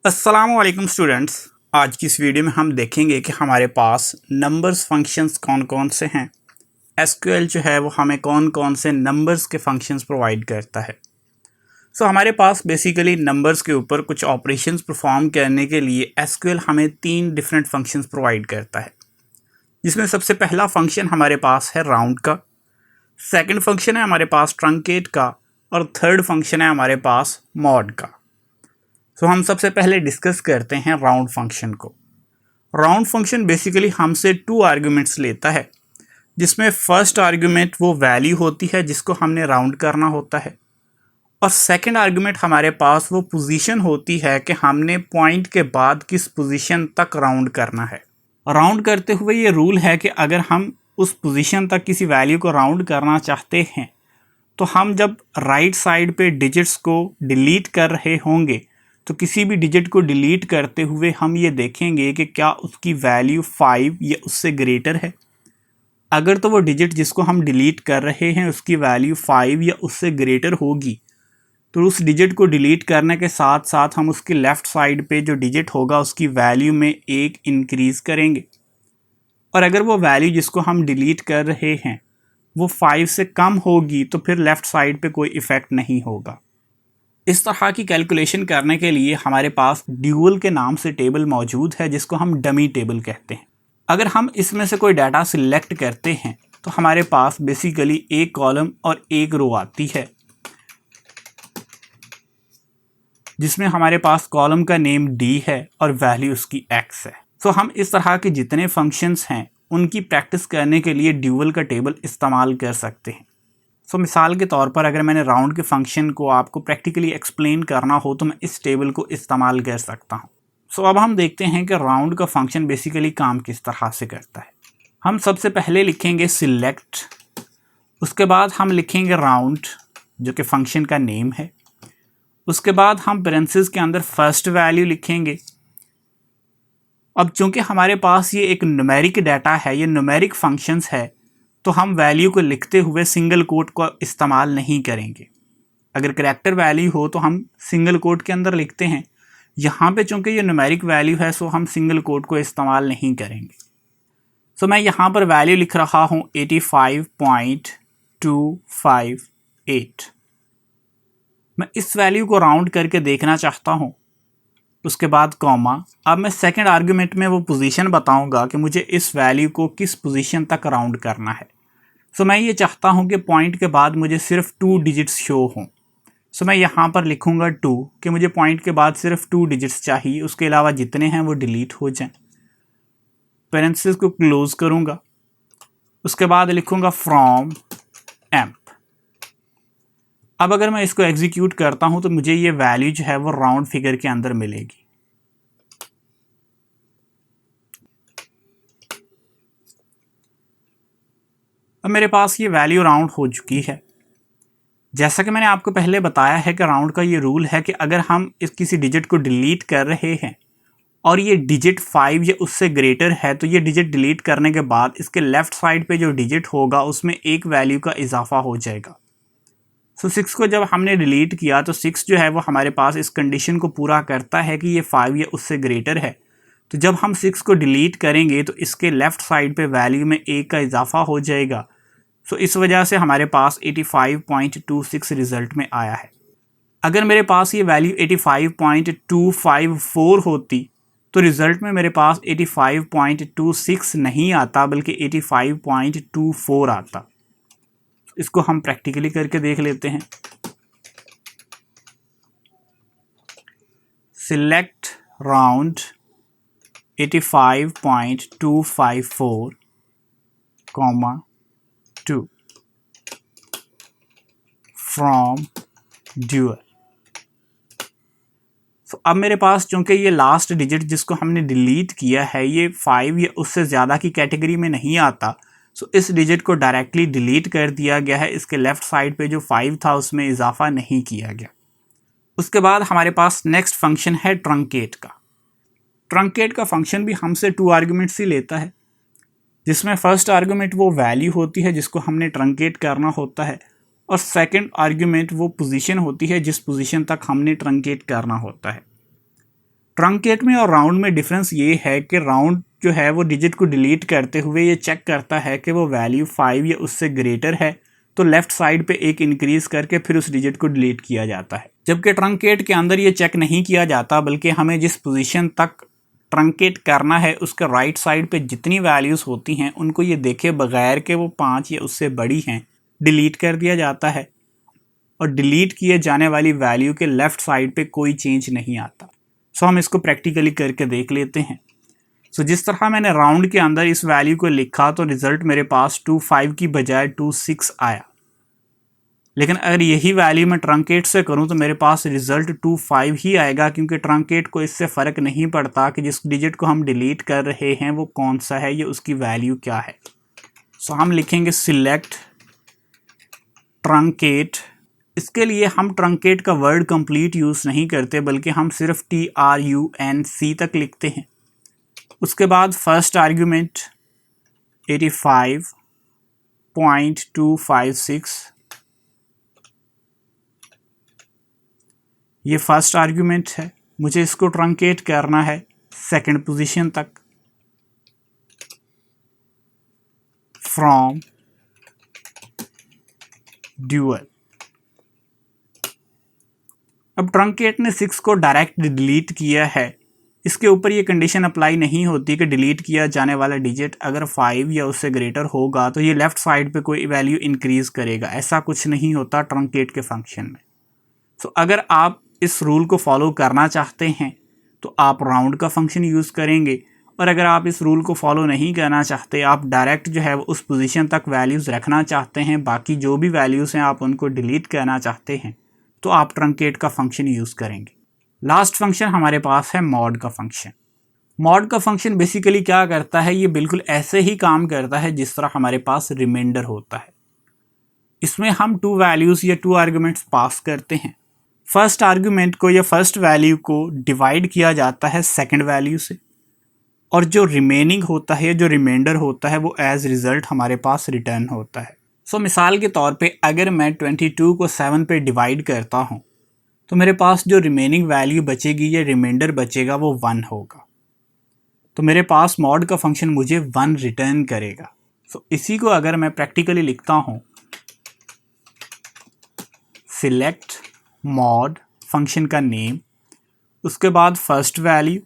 अस्सलामुअलैकुम स्टूडेंट्स, आज की इस वीडियो में हम देखेंगे कि हमारे पास नंबर्स फंक्शंस कौन कौन से हैं। एसक्यूएल जो है वो हमें कौन कौन से नंबर्स के फंक्शंस प्रोवाइड करता है। हमारे पास बेसिकली नंबर्स के ऊपर कुछ ऑपरेशंस परफॉर्म करने के लिए एसक्यूएल हमें 3 डिफरेंट फंक्शंस प्रोवाइड करता है, जिसमें सबसे पहला फंक्शन हमारे पास है राउंड का, सेकंड फंक्शन है हमारे पास ट्रंकेट का, और थर्ड फंक्शन है हमारे पास मॉड का। हम सबसे पहले डिस्कस करते हैं राउंड फंक्शन को। राउंड फंक्शन बेसिकली हमसे 2 आर्ग्यूमेंट्स लेता है, जिसमें फर्स्ट आर्ग्यूमेंट वो वैल्यू होती है जिसको हमने राउंड करना होता है, और सेकंड आर्ग्यूमेंट हमारे पास वो पोजीशन होती है कि हमने पॉइंट के बाद किस पोजीशन तक राउंड करना है। राउंड करते हुए ये रूल है कि अगर हम उस पोजीशन तक किसी वैल्यू को राउंड करना चाहते हैं तो हम जब राइट साइड पे डिजिट्स को डिलीट कर रहे होंगे तो किसी भी डिजिट को डिलीट करते हुए हम ये देखेंगे कि क्या उसकी वैल्यू 5 या उससे ग्रेटर है। अगर तो वो डिजिट जिसको हम डिलीट कर रहे हैं उसकी वैल्यू 5 या उससे ग्रेटर होगी तो उस डिजिट को डिलीट करने के साथ साथ हम उसकी लेफ़्ट साइड पे जो डिजिट होगा उसकी वैल्यू में 1 इंक्रीज़ करेंगे। और अगर वो वैल्यू जिसको हम डिलीट कर रहे हैं वो 5 से कम होगी तो फिर लेफ़्ट साइड पे कोई इफ़ेक्ट नहीं होगा। इस तरह की कैलकुलेशन करने के लिए हमारे पास ड्यूअल के नाम से टेबल मौजूद है, जिसको हम डमी टेबल कहते हैं। अगर हम इसमें से कोई डाटा सिलेक्ट करते हैं तो हमारे पास बेसिकली एक कॉलम और एक रो आती है, जिसमें हमारे पास कॉलम का नेम D है और वैल्यू उसकी X है। हम इस तरह के जितने फंक्शंस हैं उनकी प्रैक्टिस करने के लिए ड्यूअल का टेबल इस्तेमाल कर सकते हैं। मिसाल के तौर पर अगर मैंने राउंड के फंक्शन को आपको प्रैक्टिकली एक्सप्लेन करना हो तो मैं इस टेबल को इस्तेमाल कर सकता हूँ। अब हम देखते हैं कि राउंड का फंक्शन बेसिकली काम किस तरह से करता है। हम सबसे पहले लिखेंगे सिलेक्ट, उसके बाद हम लिखेंगे राउंड जो कि फंक्शन का नेम है, उसके बाद हम पेरेंथेसिस के अंदर फर्स्ट वैल्यू लिखेंगे। अब चूंकि हमारे पास ये एक न्यूमेरिक डाटा है, ये न्यूमेरिक फंक्शंस है, तो हम वैल्यू को लिखते हुए सिंगल कोट को इस्तेमाल नहीं करेंगे। अगर करैक्टर वैल्यू हो तो हम सिंगल कोट के अंदर लिखते हैं। यहाँ पे चूंकि ये न्यूमेरिक वैल्यू है सो हम सिंगल कोट को इस्तेमाल नहीं करेंगे। मैं यहाँ पर वैल्यू लिख रहा हूँ 85.258। मैं इस वैल्यू को राउंड करके देखना चाहता हूँ। उसके बाद कॉमा। अब मैं सेकंड आर्ग्यूमेंट में वो पोजीशन बताऊंगा कि मुझे इस वैल्यू को किस पोजीशन तक राउंड करना है। मैं ये चाहता हूँ कि पॉइंट के बाद मुझे सिर्फ 2 डिजिट्स शो हों। मैं यहाँ पर लिखूँगा 2 कि मुझे पॉइंट के बाद सिर्फ 2 डिजिट्स चाहिए, उसके अलावा जितने हैं वो डिलीट हो जाएं। पेरेंथेसिस को क्लोज करूँगा, उसके बाद लिखूँगा फ्रॉम एम्प। अब अगर मैं इसको एग्जीक्यूट करता हूँ तो मुझे ये वैल्यू जो है वो राउंड फिगर के अंदर मिलेगी। अब मेरे पास ये वैल्यू राउंड हो चुकी है। जैसा कि मैंने आपको पहले बताया है कि राउंड का ये रूल है कि अगर हम इस किसी डिजिट को डिलीट कर रहे हैं और ये डिजिट 5 या उससे ग्रेटर है तो ये डिजिट डिलीट करने के बाद इसके लेफ़्ट साइड पे जो डिजिट होगा उसमें एक वैल्यू का इजाफा हो जाएगा। 6 को जब हमने डिलीट किया तो 6 जो है वो हमारे पास इस कंडीशन को पूरा करता है कि ये 5 या उससे ग्रेटर है। तो जब हम 6 को डिलीट करेंगे तो इसके लेफ़्ट साइड पे वैल्यू में 1 का इजाफा हो जाएगा। इस वजह से हमारे पास 85.26 रिज़ल्ट में आया है। अगर मेरे पास ये वैल्यू 85.254 होती तो रिज़ल्ट में मेरे पास 85.26 नहीं आता बल्कि 85.24 आता। इसको हम प्रैक्टिकली करके देख लेते हैं। Select round 85.254, 2 from dual. अब मेरे पास चूंकि ये लास्ट डिजिट जिसको हमने डिलीट किया है ये 5 या उससे ज़्यादा की कैटेगरी में नहीं आता, इस डिजिट को डायरेक्टली डिलीट कर दिया गया है। इसके लेफ़्ट साइड पे जो 5 था उसमें इजाफा नहीं किया गया। उसके बाद हमारे पास नेक्स्ट फंक्शन है ट्रंकेट का। ट्रंकेट का फंक्शन भी हमसे 2 आर्ग्यूमेंट्स ही लेता है, जिसमें फर्स्ट आर्गुमेंट वो वैल्यू होती है जिसको हमने ट्रंकेट करना होता है, और सेकंड आर्गुमेंट वो पोजीशन होती है जिस पोजीशन तक हमने ट्रंकेट करना होता है। ट्रंकेट में और राउंड में डिफरेंस ये है कि राउंड जो है वो डिजिट को डिलीट करते हुए ये चेक करता है कि वो वैल्यू 5 या उससे ग्रेटर है, तो लेफ्ट साइड पे एक इंक्रीज करके फिर उस डिजिट को डिलीट किया जाता है। जबकि ट्रंकेट के अंदर ये चेक नहीं किया जाता, बल्कि हमें जिस पोजीशन तक ट्रंकेट करना है उसके राइट साइड पे जितनी वैल्यूज़ होती हैं उनको ये देखे बगैर कि वो 5 या उससे बड़ी हैं डिलीट कर दिया जाता है, और डिलीट किए जाने वाली वैल्यू के लेफ़्ट साइड पे कोई चेंज नहीं आता। सो हम इसको प्रैक्टिकली करके देख लेते हैं। सो जिस तरह मैंने राउंड के अंदर इस वैल्यू को लिखा तो रिज़ल्ट मेरे पास 25 की बजाय 26 आया, लेकिन अगर यही वैल्यू मैं ट्रंकेट से करूं तो मेरे पास रिजल्ट 25 ही आएगा, क्योंकि ट्रंकेट को इससे फ़र्क नहीं पड़ता कि जिस डिजिट को हम डिलीट कर रहे हैं वो कौन सा है या उसकी वैल्यू क्या है। सो हम लिखेंगे सिलेक्ट ट्रंकेट। इसके लिए हम ट्रंकेट का वर्ड कंप्लीट यूज़ नहीं करते, बल्कि हम सिर्फ TRUNC तक लिखते हैं। उसके बाद फर्स्ट आर्ग्यूमेंट 85.256, ये फर्स्ट आर्ग्यूमेंट है। मुझे इसको ट्रंकेट करना है सेकंड पोजीशन तक फ्रॉम ड्यूअल। अब ट्रंकेट ने 6 को डायरेक्ट डिलीट किया है, इसके ऊपर ये कंडीशन अप्लाई नहीं होती कि डिलीट किया जाने वाला डिजिट अगर 5 या उससे ग्रेटर होगा तो ये लेफ्ट साइड पे कोई वैल्यू इंक्रीज करेगा। ऐसा कुछ नहीं होता ट्रंकेट के फंक्शन में। सो अगर आप इस रूल को फॉलो करना चाहते हैं तो आप राउंड का फंक्शन यूज़ करेंगे, और अगर आप इस रूल को फॉलो नहीं करना चाहते, आप डायरेक्ट जो है उस पोजीशन तक वैल्यूज़ रखना चाहते हैं, बाकी जो भी वैल्यूज़ हैं आप उनको डिलीट करना चाहते हैं, तो आप ट्रंकेट का फंक्शन यूज़ करेंगे। लास्ट फंक्शन हमारे पास है मॉड का फंक्शन। मॉड का फंक्शन बेसिकली क्या करता है, ये बिल्कुल ऐसे ही काम करता है जिस तरह हमारे पास रिमाइंडर होता है। इसमें हम 2 वैल्यूज़ या 2 आर्गुमेंट्स पास करते हैं। फर्स्ट आर्गुमेंट को या फर्स्ट वैल्यू को डिवाइड किया जाता है सेकंड वैल्यू से, और जो रिमेनिंग होता है, जो रिमाइंडर होता है, वो एज रिजल्ट हमारे पास रिटर्न होता है। सो मिसाल के तौर पे अगर मैं 22 को 7 पे डिवाइड करता हूँ तो मेरे पास जो रिमेनिंग वैल्यू बचेगी या रिमाइंडर बचेगा वो 1 होगा। तो मेरे पास मॉड का फंक्शन मुझे 1 रिटर्न करेगा। सो इसी को अगर मैं प्रैक्टिकली लिखता हूँ, सिलेक्ट मॉड फंक्शन का नेम, उसके बाद फर्स्ट वैल्यू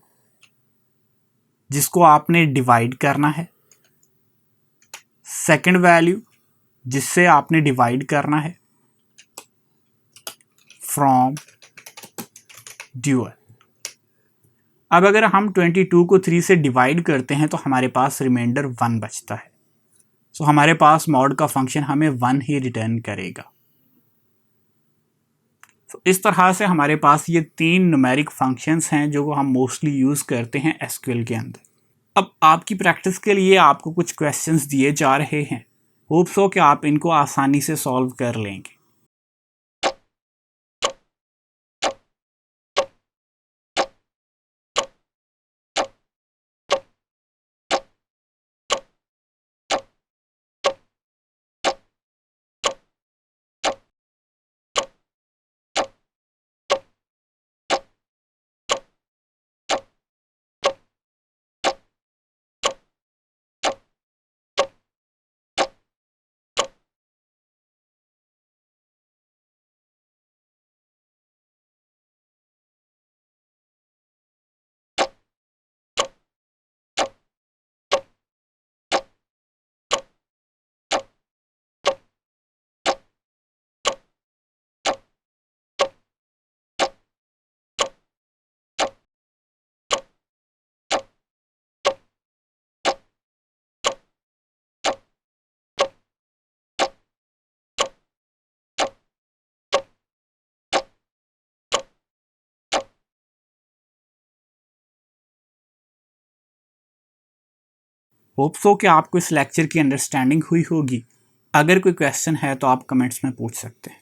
जिसको आपने डिवाइड करना है, सेकंड वैल्यू जिससे आपने डिवाइड करना है, फ्रॉम ड्यूअल। अब अगर हम 22 को 3 से डिवाइड करते हैं तो हमारे पास रिमाइंडर 1 बचता है। सो हमारे पास मॉड का फंक्शन हमें 1 ही रिटर्न करेगा। तो इस तरह से हमारे पास ये 3 न्यूमेरिक फंक्शंस हैं जो हम मोस्टली यूज़ करते हैं एसक्यूएल के अंदर। अब आपकी प्रैक्टिस के लिए आपको कुछ क्वेश्चंस दिए जा रहे हैं, होप सो कि आप इनको आसानी से सॉल्व कर लेंगे। होप सो कि आपको इस लेक्चर की अंडरस्टैंडिंग हुई होगी। अगर कोई क्वेश्चन है तो आप कमेंट्स में पूछ सकते हैं।